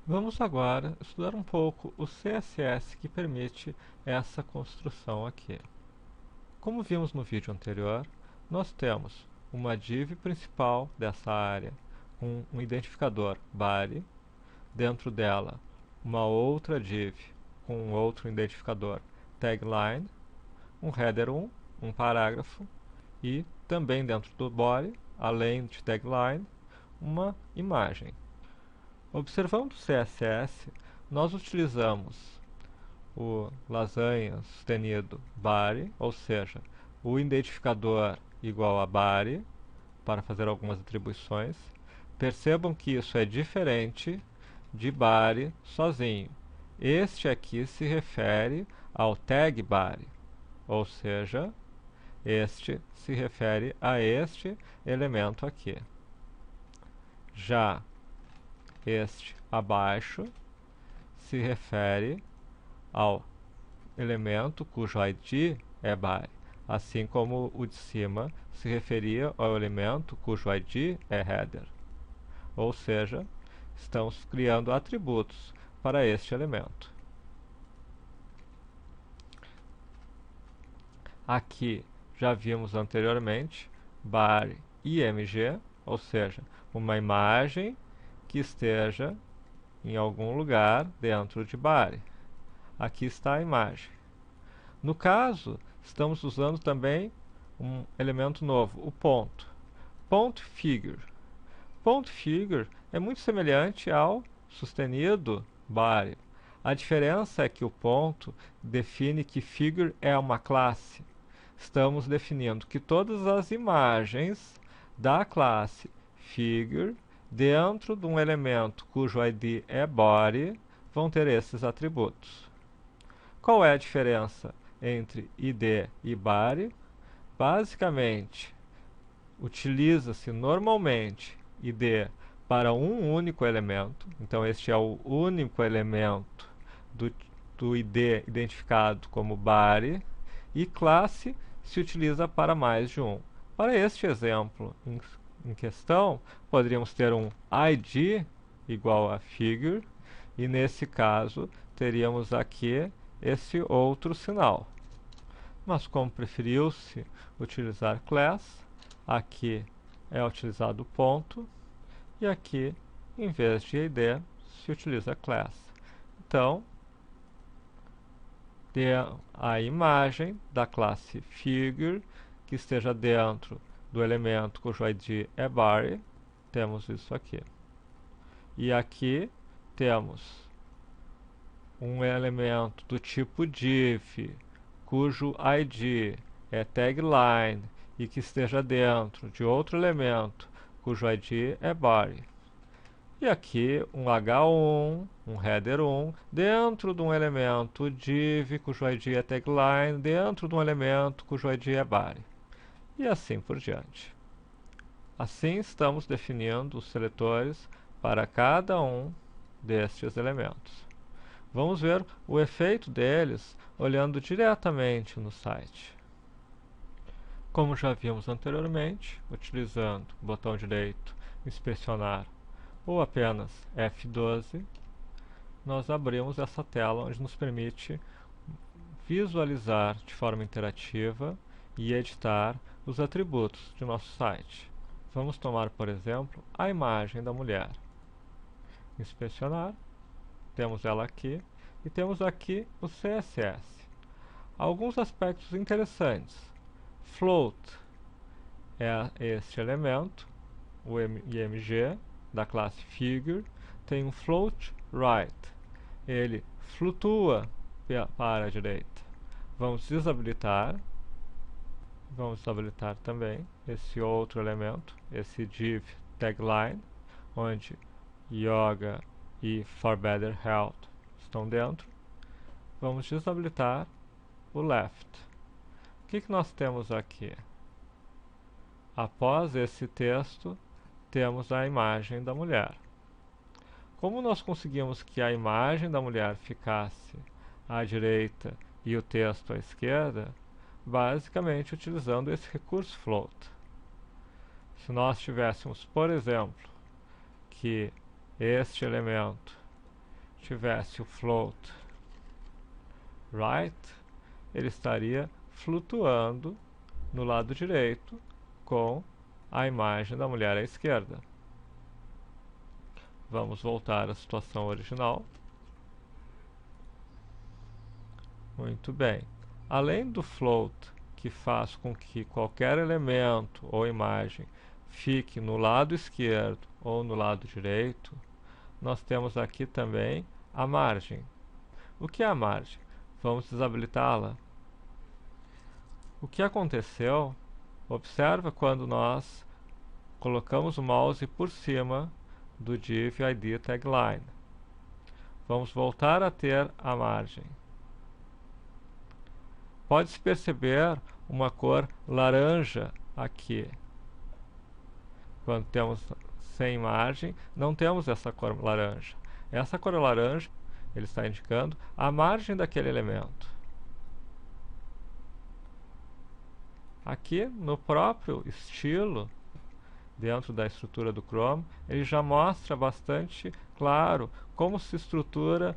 Vamos agora estudar um pouco o CSS que permite essa construção aqui. Como vimos no vídeo anterior, nós temos uma div principal dessa área com um identificador body, dentro dela uma outra div com um outro identificador tagline, um header 1, um parágrafo e também dentro do body, além de tagline, uma imagem. Observando o CSS, nós utilizamos o lasanha sustenido body, ou seja, o identificador igual a body, para fazer algumas atribuições. Percebam que isso é diferente de body sozinho. Este aqui se refere ao tag body, ou seja, este se refere a este elemento aqui. Já este abaixo se refere ao elemento cujo ID é body, assim como o de cima se referia ao elemento cujo ID é header. Ou seja, estamos criando atributos para este elemento. Aqui já vimos anteriormente body img, ou seja, uma imagem que esteja em algum lugar dentro de body. Aqui está a imagem. No caso, estamos usando também um elemento novo, o ponto. Ponto figure. Ponto figure é muito semelhante ao sustenido body. A diferença é que o ponto define que figure é uma classe. Estamos definindo que todas as imagens da classe figure dentro de um elemento cujo ID é body vão ter esses atributos. Qual é a diferença entre ID e body? Basicamente, utiliza-se normalmente ID para um único elemento, então este é o único elemento do ID identificado como body, e classe se utiliza para mais de um. Para este exemplo em questão, poderíamos ter um ID igual a figure, e nesse caso teríamos aqui esse outro sinal. Mas como preferiu-se utilizar class, aqui é utilizado ponto, e aqui, em vez de id, se utiliza class. Então, a imagem da classe figure que esteja dentro do elemento cujo ID é body, temos isso aqui. E aqui temos um elemento do tipo div, cujo ID é tagline e que esteja dentro de outro elemento cujo ID é body. E aqui um H1, um header 1, dentro de um elemento div cujo ID é tagline, dentro de um elemento cujo ID é body. E assim por diante. Assim estamos definindo os seletores para cada um destes elementos. Vamos ver o efeito deles olhando diretamente no site. Como já vimos anteriormente, utilizando o botão direito inspecionar ou apenas F12, nós abrimos essa tela onde nos permite visualizar de forma interativa e editar os atributos de nosso site. Vamos tomar, por exemplo, a imagem da mulher. Inspecionar, temos ela aqui, e temos aqui o CSS. Alguns aspectos interessantes. Float é este elemento, o img, da classe figure, tem um float right. Ele flutua para a direita. Vamos desabilitar também esse outro elemento, esse div tagline, onde yoga e for better health estão dentro. Vamos desabilitar o left. O que nós temos aqui? Após esse texto, temos a imagem da mulher. Como nós conseguimos que a imagem da mulher ficasse à direita e o texto à esquerda? Basicamente utilizando esse recurso float. Se nós tivéssemos, por exemplo, que este elemento tivesse o float right, ele estaria flutuando no lado direito com a imagem da mulher à esquerda. Vamos voltar à situação original. Muito bem. Além do float, que faz com que qualquer elemento ou imagem fique no lado esquerdo ou no lado direito, nós temos aqui também a margem. O que é a margem? Vamos desabilitá-la. O que aconteceu? Observa quando nós colocamos o mouse por cima do div ID tagline. Vamos voltar a ter a margem. Pode-se perceber uma cor laranja aqui. Quando temos sem margem, não temos essa cor laranja. Essa cor laranja, ele está indicando a margem daquele elemento. Aqui, no próprio estilo, dentro da estrutura do Chrome, ele já mostra bastante claro como se estrutura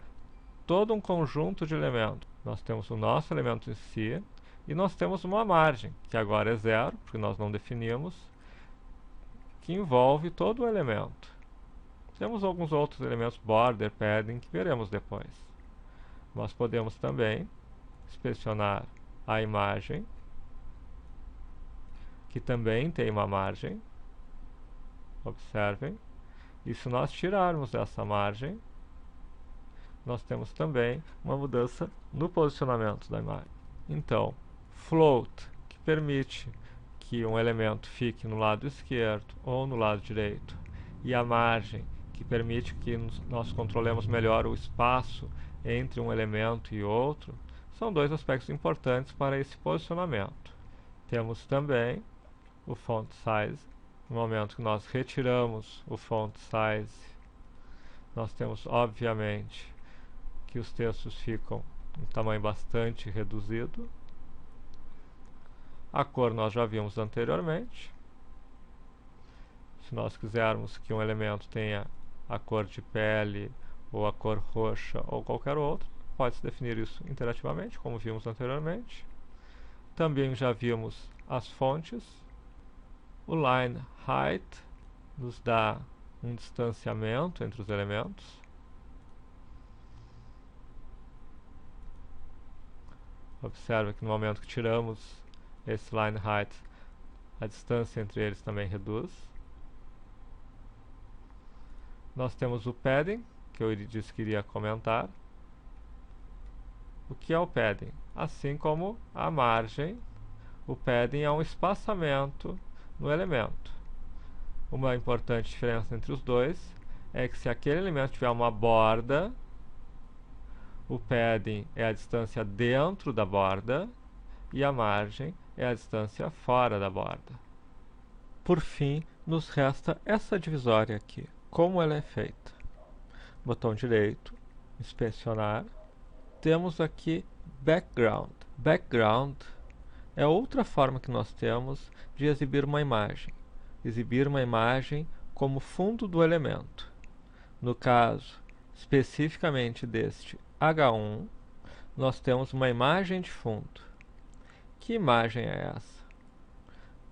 todo um conjunto de elementos. Nós temos o nosso elemento em si e nós temos uma margem, que agora é 0, porque nós não definimos, que envolve todo o elemento. Temos alguns outros elementos, border, padding, que veremos depois. Nós podemos também inspecionar a imagem, que também tem uma margem. Observem. E se nós tirarmos essa margem, nós temos também uma mudança no posicionamento da imagem. Então, float, que permite que um elemento fique no lado esquerdo ou no lado direito, e a margem, que permite que nós controlemos melhor o espaço entre um elemento e outro, são dois aspectos importantes para esse posicionamento. Temos também o font size. No momento que nós retiramos o font size, nós temos, obviamente, que os textos ficam em tamanho bastante reduzido. A cor nós já vimos anteriormente. Se nós quisermos que um elemento tenha a cor de pele, ou a cor roxa, ou qualquer outro, pode-se definir isso interativamente, como vimos anteriormente. Também já vimos as fontes. O line height nos dá um distanciamento entre os elementos. Observa que no momento que tiramos esse line height, a distância entre eles também reduz. Nós temos o padding, que eu disse que iria comentar. O que é o padding? Assim como a margem, o padding é um espaçamento no elemento. Uma importante diferença entre os dois é que se aquele elemento tiver uma borda, o padding é a distância dentro da borda e a margem é a distância fora da borda. Por fim, nos resta essa divisória aqui. Como ela é feita? Botão direito, inspecionar. Temos aqui background. Background é outra forma que nós temos de exibir uma imagem. Exibir uma imagem como fundo do elemento. No caso, especificamente deste H1, nós temos uma imagem de fundo. Que imagem é essa?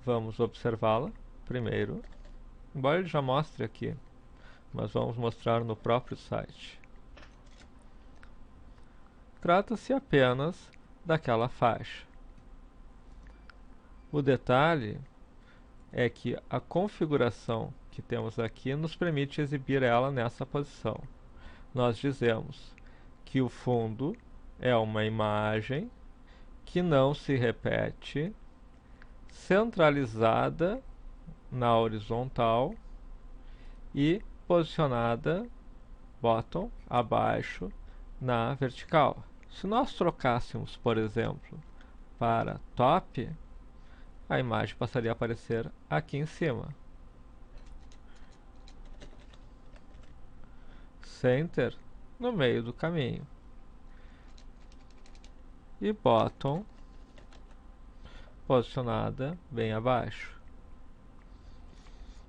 Vamos observá-la primeiro, embora ele já mostre aqui, mas vamos mostrar no próprio site. Trata-se apenas daquela faixa. O detalhe é que a configuração que temos aqui nos permite exibir ela nessa posição. Nós dizemos que o fundo é uma imagem que não se repete, centralizada na horizontal e posicionada bottom, abaixo, na vertical. Se nós trocássemos, por exemplo, para top, a imagem passaria a aparecer aqui em cima. Center no meio do caminho. E bottom posicionada bem abaixo.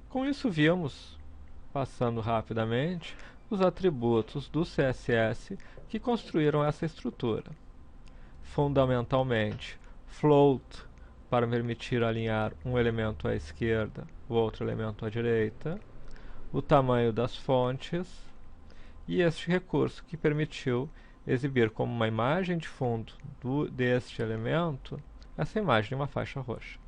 Com isso vimos, passando rapidamente, os atributos do CSS que construíram essa estrutura. Fundamentalmente, float para permitir alinhar um elemento à esquerda, o outro elemento à direita, o tamanho das fontes e este recurso que permitiu exibir como uma imagem de fundo deste elemento essa imagem de uma faixa roxa.